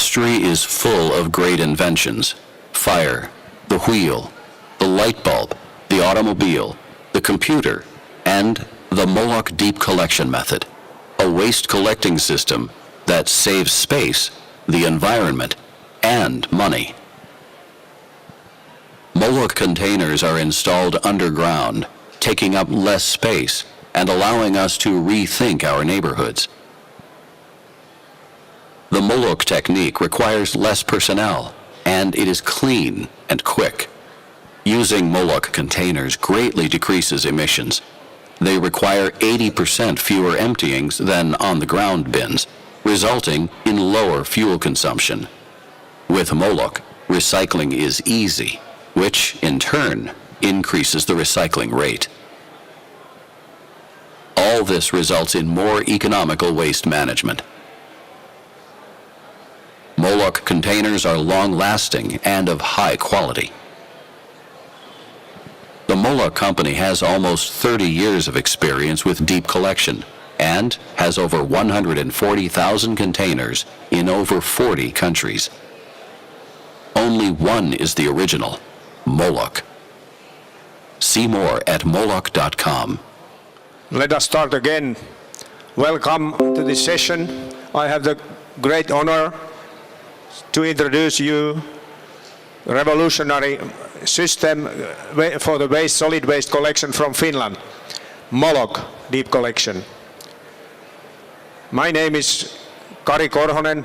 History is full of great inventions: fire, the wheel, the light bulb, the automobile, the computer, and the Molok deep collection method, a waste collecting system that saves space, the environment, and money. Molok containers are installed underground, taking up less space and allowing us to rethink our neighborhoods. The Molok technique requires less personnel, and it is clean and quick. Using Molok containers greatly decreases emissions. They require 80% fewer emptyings than on-the-ground bins, resulting in lower fuel consumption. With Molok, recycling is easy, which, in turn, increases the recycling rate. All this results in more economical waste management. Molok containers are long-lasting and of high quality. The Molok company has almost 30 years of experience with deep collection and has over 140,000 containers in over 40 countries. Only one is the original, Molok. See more at Molok.com. Let us start again. Welcome to this session. I have the great honor to introduce you a revolutionary system for the solid waste collection from Finland, Molok deep collection. My name is Kari Korhonen,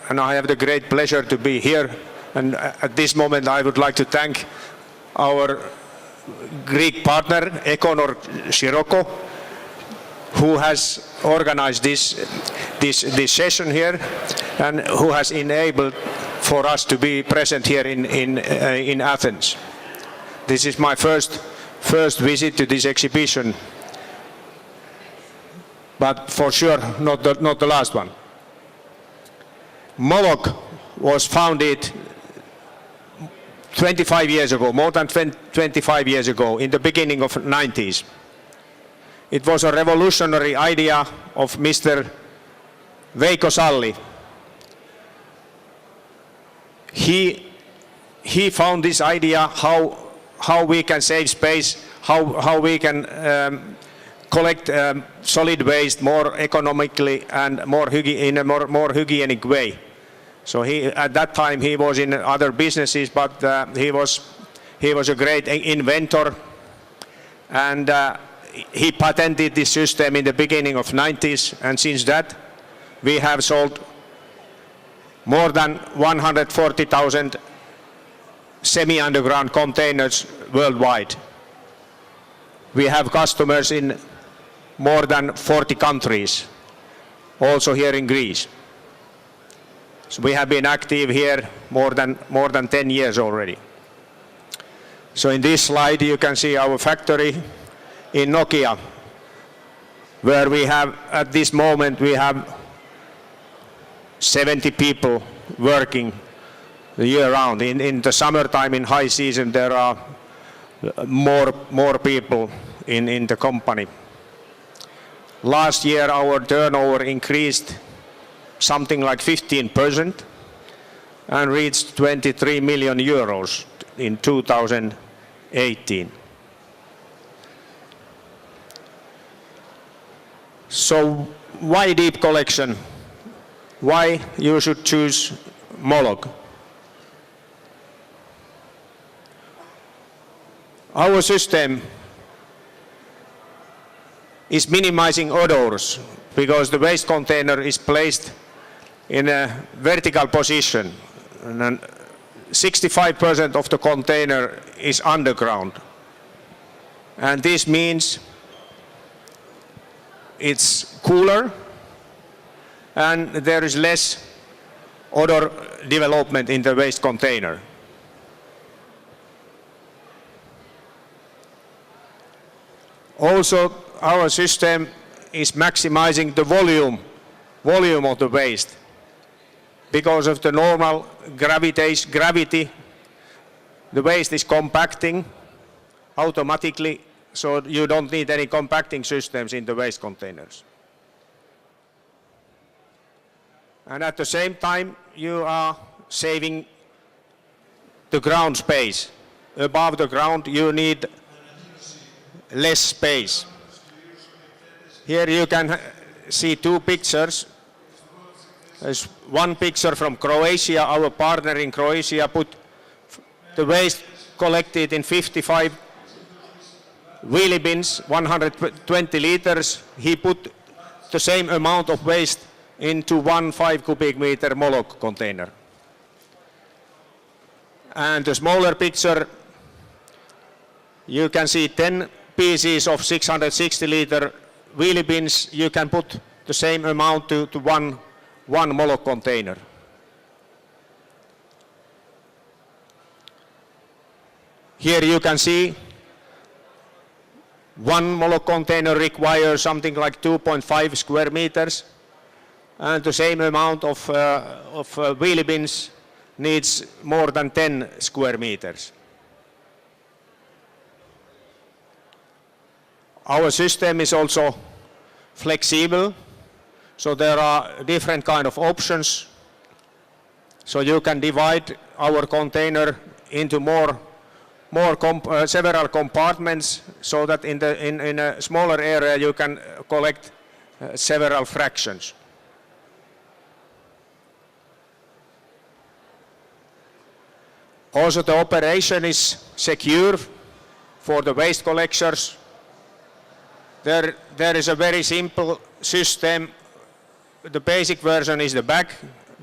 and I have the great pleasure to be here. And at this moment, I would like to thank our Greek partner, Econ or Scirocco, who has organized this session here and who has enabled for us to be present here in Athens. This is my first visit to this exhibition, but for sure not the last one. Molok was founded 25 years ago, more than 25 years ago, in the beginning of the 90s. It was a revolutionary idea of Mr. Veikko Salli. He found this idea how we can save space, how we can collect solid waste more economically and in a more hygienic way. So at that time he was in other businesses, but he was a great inventor, and he patented this system in the beginning of the 90s, and since that we have sold more than 140,000 semi-underground containers worldwide. We have customers in more than 40 countries, also here in Greece. So we have been active here more than 10 years already. So in this slide you can see our factory in Nokia, where we have, at this moment, we have 70 people working the year round. In the summertime, in high season, there are more people in the company. Last year our turnover increased something like 15% and reached 23 million euros in 2018. So why deep collection? Why you should choose Molok? Our system is minimizing odors because the waste container is placed in a vertical position, and 65% of the container is underground. And this means it's cooler and there is less odor development in the waste container. Also, our system is maximizing the volume of the waste. Because of the normal gravity, the waste is compacting automatically, so you don't need any compacting systems in the waste containers. And at the same time, you are saving the ground space. Above the ground, you need less space. Here you can see two pictures. There's one picture from Croatia. Our partner in Croatia put the waste collected in 55 wheelie bins, 120 liters. He put the same amount of waste into one 5 cubic meter Molok container. And the smaller picture, you can see 10 pieces of 660 liter wheelie bins. You can put the same amount to one Molok container. Here you can see one Molok container requires something like 2.5 square meters, and the same amount of wheelie bins needs more than 10 square meters. Our system is also flexible, so there are different kind of options. So you can divide our container into several compartments, so that in a smaller area you can collect several fractions. Also, the operation is secure for the waste collectors. There is a very simple system. The basic version is the bag.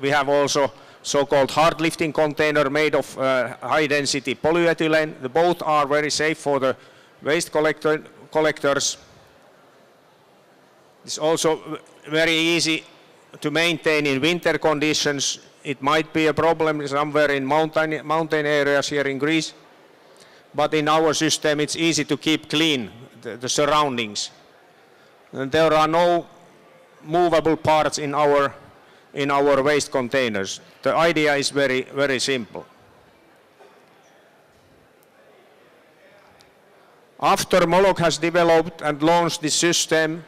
We have also so-called hard lifting container made of high-density polyethylene. The both are very safe for the waste collectors. It's also very easy to maintain in winter conditions. It might be a problem somewhere in mountain areas here in Greece, but in our system it's easy to keep clean the surroundings. And there are no movable parts in our waste containers. The idea is very, very simple. After Molok has developed and launched this system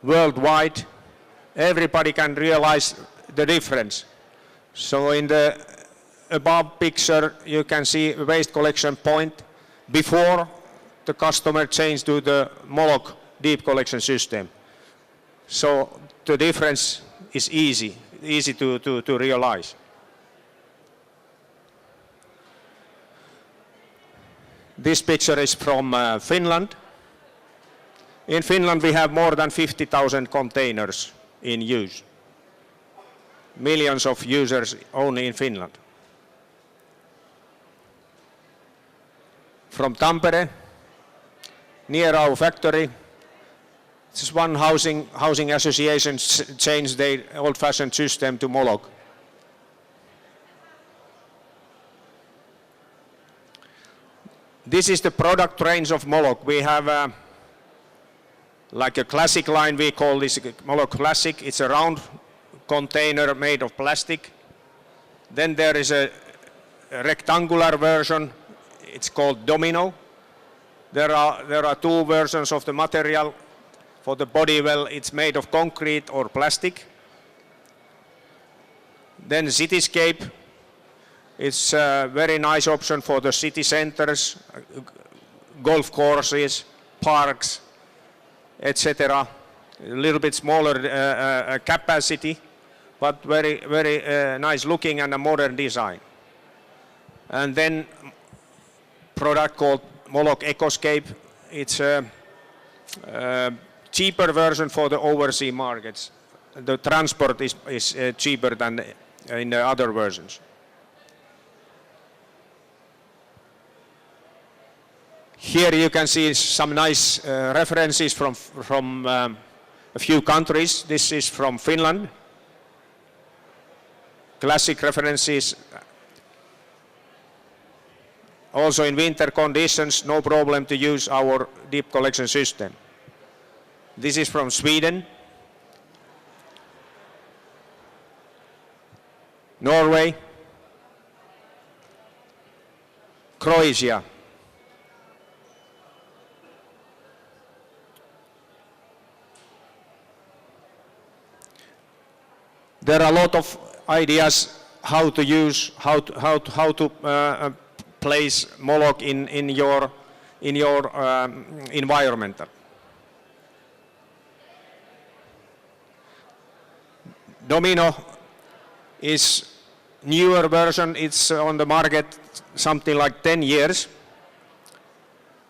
worldwide, everybody can realize the difference. So in the above picture, you can see a waste collection point before the customer changed to the Molok deep collection system. So the difference is easy to realize. This picture is from Finland. In Finland, we have more than 50,000 containers in use. Millions of users only in Finland. From Tampere, near our factory, this one housing association changed their old-fashioned system to Molok. This is the product range of Molok. We have like a classic line, we call this Molok Classic. It's a round container made of plastic. Then there is a rectangular version. It's called Domino. There are two versions of the material. For the body well, it's made of concrete or plastic. Then Cityscape. It's a very nice option for the city centers, golf courses, parks, etc. A little bit smaller capacity, but very, very nice looking and a modern design. And then product called Molok Ecoscape. It's a cheaper version for the overseas markets. The transport is cheaper than in the other versions. Here you can see some nice references from a few countries. This is from Finland. Classic references. Also in winter conditions, no problem to use our deep collection system. This is from Sweden, Norway, Croatia. there are a lot of ideas how to use, how to place Molok in your environment. Domino is newer version. It's on the market something like 10 years.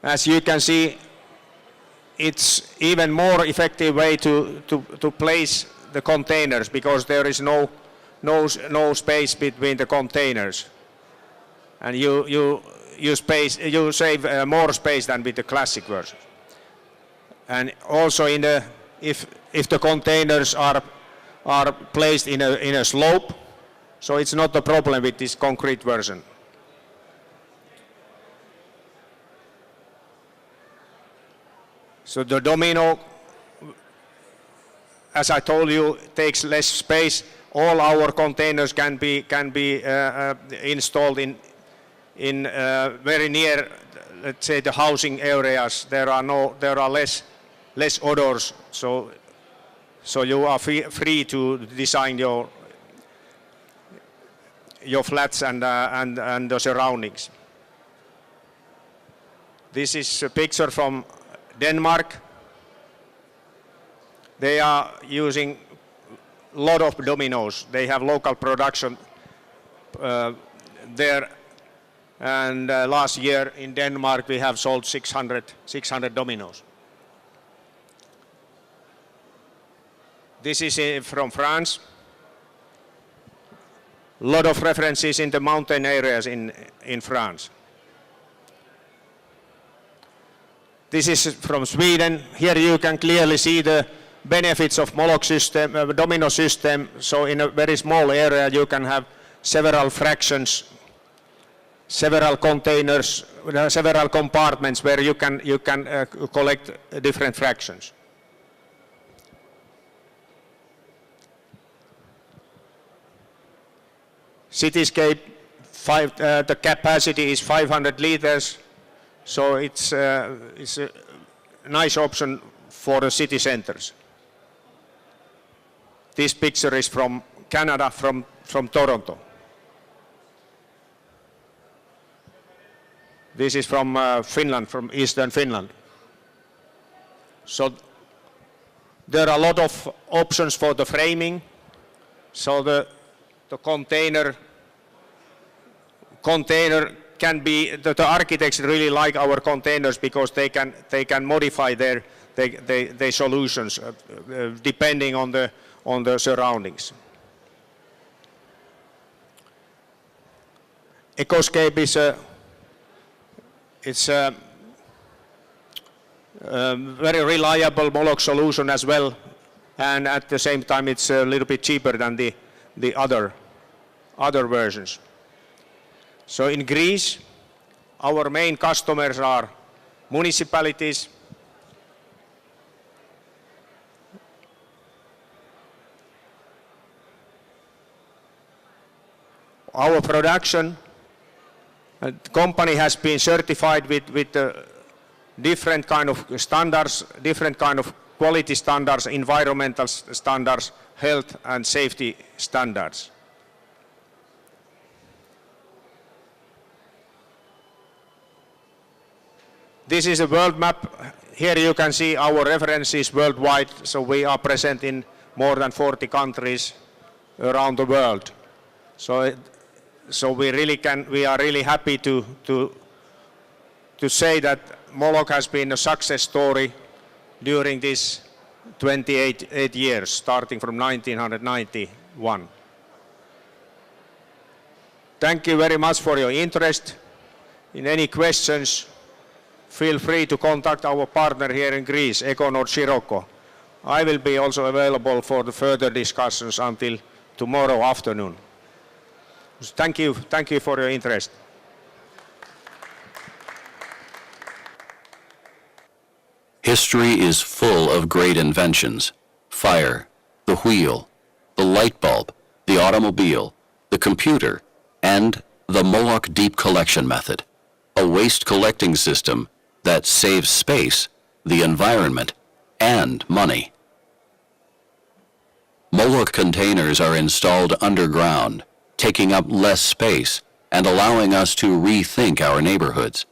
As you can see, it's even more effective way to place the containers because there is no space between the containers, and you save more space than with the classic version. And also if the containers are placed in a slope, so it's not a problem with this concrete version. So the Domino, as I told you, takes less space. All our containers can be installed in very near, let's say, the housing areas. There are less odors, so you are free to design your flats and the surroundings. This is a picture from Denmark. They are using a lot of dominoes. They have local production there. And last year in Denmark we have sold 600 dominoes. This is from France. A lot of references in the mountain areas in France. This is from Sweden. Here you can clearly see the benefits of Molok system, domino system. So in a very small area you can have several fractions, several containers, several compartments where you can collect different fractions. Cityscape, the capacity is 500 liters. So it's a nice option for the city centers. This picture is from Canada, from Toronto. This is from Finland, from eastern Finland. So there are a lot of options for the framing. So the container can be, the architects really like our containers because they can modify their solutions depending on the surroundings. Ecoscape is a very reliable Molok solution as well, and at the same time it's a little bit cheaper than the other versions. So in Greece, our main customers are municipalities, our production company has been certified with different kind of standards, different kind of quality standards, environmental standards, health and safety standards. This is a world map. Here you can see our references worldwide. So we are present in more than 40 countries around the world. So we are really happy to say that Molok has been a success story during these 28 years, starting from 1991. Thank you very much for your interest. In any questions, feel free to contact our partner here in Greece, Econ or Scirocco. I will be also available for the further discussions until tomorrow afternoon. Thank you for your interest. History is full of great inventions: fire, the wheel, the light bulb, the automobile, the computer, and the Molok deep collection method, a waste collecting system that saves space, the environment, and money. Molok containers are installed underground, taking up less space and allowing us to rethink our neighborhoods.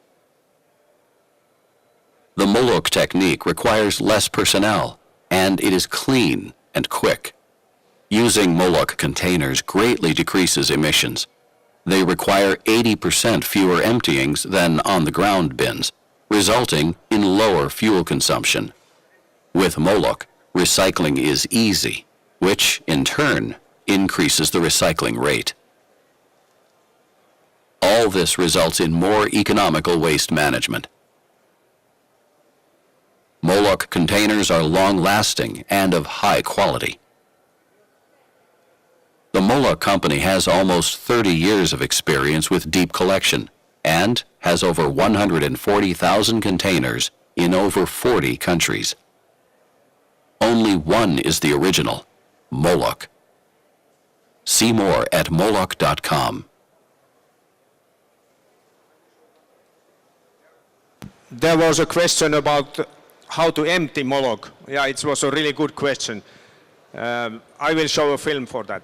The Molok technique requires less personnel, and it is clean and quick. Using Molok containers greatly decreases emissions. They require 80% fewer emptyings than on-the-ground bins, resulting in lower fuel consumption. With Molok, recycling is easy, which, in turn, increases the recycling rate. All this results in more economical waste management. Molok containers are long-lasting and of high quality. The Molok company has almost 30 years of experience with deep collection and has over 140,000 containers in over 40 countries. Only one is the original, Molok. See more at molok.com. There was a question about how to empty Molok. Yeah, it was a really good question. I will show a film for that.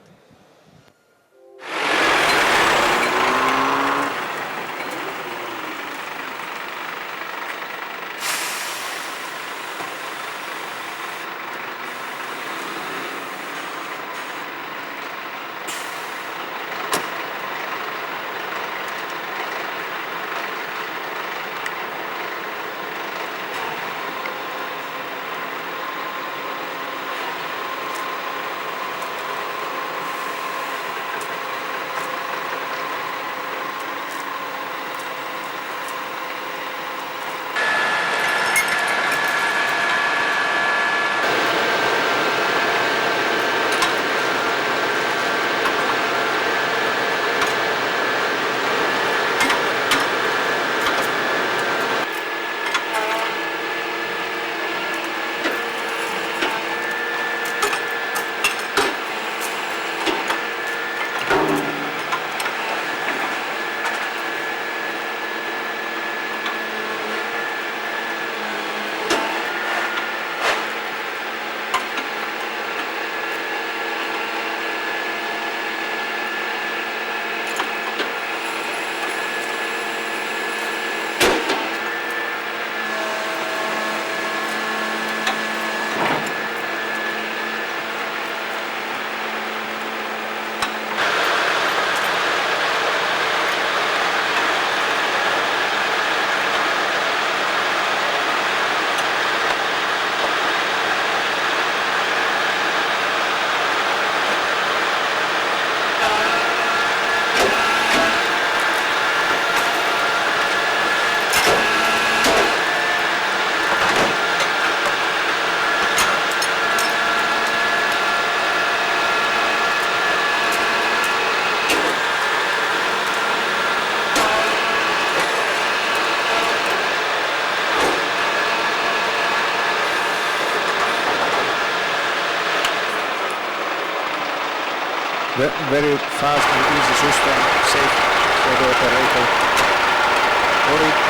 Very fast and easy system, safe for the operator.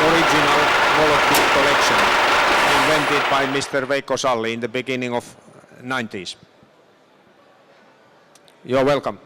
Original Molok collection, invented by Mr. Veikko Salli in the beginning of 90s. You're welcome.